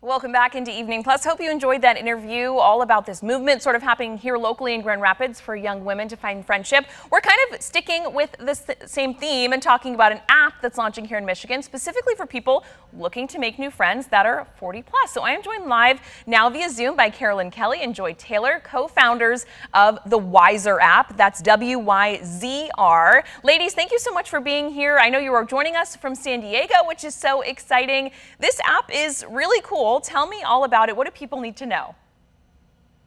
Welcome back into Evening Plus. Hope you enjoyed that interview all about this movement sort of happening here locally in Grand Rapids for young women to find friendship. We're kind of sticking with this same theme and talking about an app that's launching here in Michigan, specifically for people looking to make new friends that are 40 plus. So I am joined live now via Zoom by Carolyn Kelly and Joy Taylor, co-founders of the WYZR app. That's WYZR. Ladies, thank you so much for being here. I know you are joining us from San Diego, which is so exciting. This app is really cool. Tell me all about it. What do people need to know?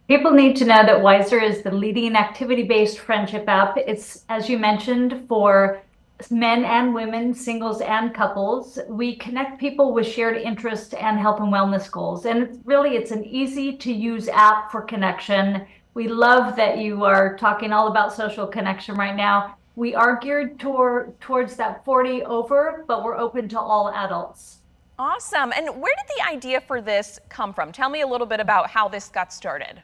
People need to know that WYZR is the leading activity-based friendship app. It's, as you mentioned, for men and women, singles and couples. We connect people with shared interests and health and wellness goals. And it's an easy-to-use app for connection. We love that you are talking all about social connection right now. We are geared towards that 40 over, but we're open to all adults. Awesome. And where did the idea for this come from? Tell me a little bit about how this got started.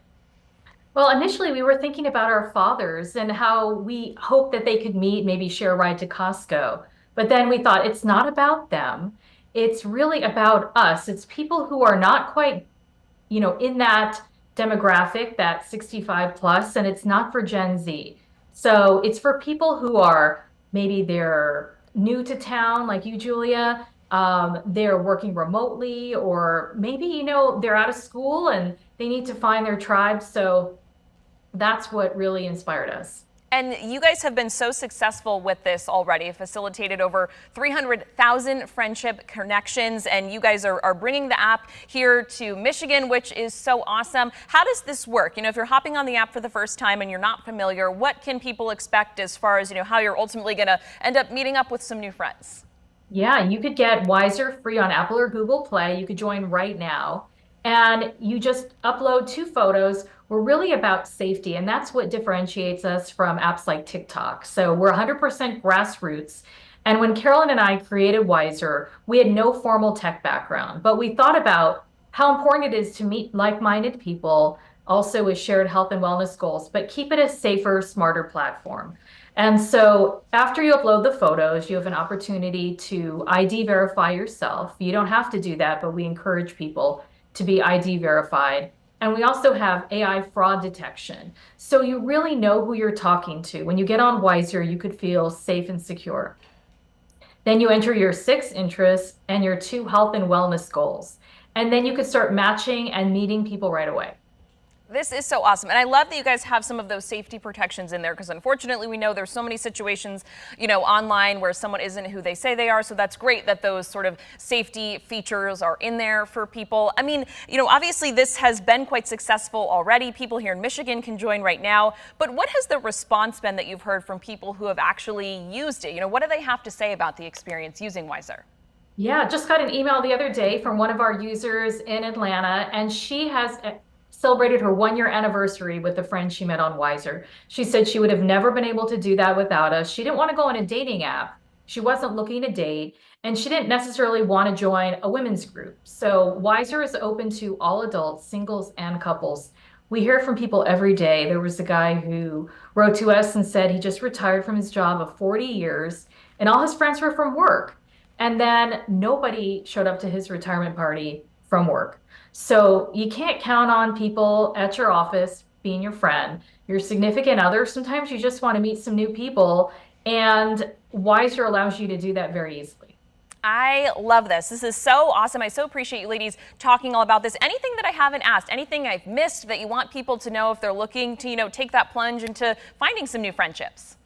Well, initially we were thinking about our fathers and how we hoped that they could meet, maybe share a ride to Costco. But then we thought it's not about them. It's really about us. It's people who are not quite, in that demographic, that 65 plus, and it's not for Gen Z. So it's for people who are, maybe they're new to town like you, Julia. They're working remotely, or maybe, they're out of school and they need to find their tribe. So that's what really inspired us. And you guys have been so successful with this already, facilitated over 300,000 friendship connections, and you guys are bringing the app here to Michigan, which is so awesome. How does this work? If you're hopping on the app for the first time and you're not familiar, what can people expect as far as, how you're ultimately going to end up meeting up with some new friends? Yeah, you could get WYZR free on Apple or Google Play. You could join right now. And you just upload 2 photos. We're really about safety, and that's what differentiates us from apps like TikTok. So we're 100% grassroots. And when Carolyn and I created WYZR, we had no formal tech background, but we thought about how important it is to meet like-minded people, also with shared health and wellness goals, but keep it a safer, smarter platform. And so after you upload the photos, you have an opportunity to ID verify yourself. You don't have to do that, but we encourage people to be ID verified. And we also have AI fraud detection. So you really know who you're talking to. When you get on WYZR, you could feel safe and secure. Then you enter your 6 interests and your 2 health and wellness goals. And then you could start matching and meeting people right away. This is so awesome. And I love that you guys have some of those safety protections in there, because unfortunately we know there's so many situations, online where someone isn't who they say they are. So that's great that those sort of safety features are in there for people. I mean, obviously this has been quite successful already. People here in Michigan can join right now. But what has the response been that you've heard from people who have actually used it? What do they have to say about the experience using WYZR? Yeah, just got an email the other day from one of our users in Atlanta, and she has celebrated her 1-year anniversary with a friend she met on WYZR. She said she would have never been able to do that without us. She didn't want to go on a dating app. She wasn't looking to date, and she didn't necessarily want to join a women's group. So WYZR is open to all adults, singles and couples. We hear from people every day. There was a guy who wrote to us and said he just retired from his job of 40 years, and all his friends were from work. And then nobody showed up to his retirement party from work. So you can't count on people at your office being your friend, your significant other. Sometimes you just want to meet some new people, and WYZR allows you to do that very easily. I love this. This is so awesome. I so appreciate you ladies talking all about this. Anything that I haven't asked, anything I've missed that you want people to know if they're looking to, take that plunge into finding some new friendships?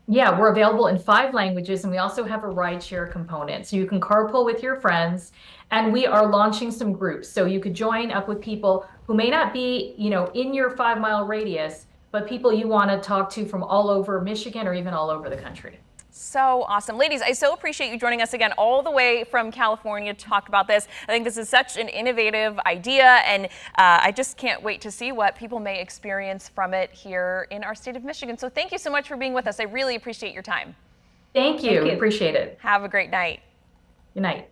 Yeah, we're available in 5 languages, and we also have a rideshare component. So you can carpool with your friends, and we are launching some groups. So you could join up with people who may not be, in your 5-mile radius, but people you want to talk to from all over Michigan or even all over the country. So awesome. Ladies, I so appreciate you joining us again all the way from California to talk about this. I think this is such an innovative idea, and I just can't wait to see what people may experience from it here in our state of Michigan. So thank you so much for being with us. I really appreciate your time. Thank you. Appreciate it. Have a great night. Good night.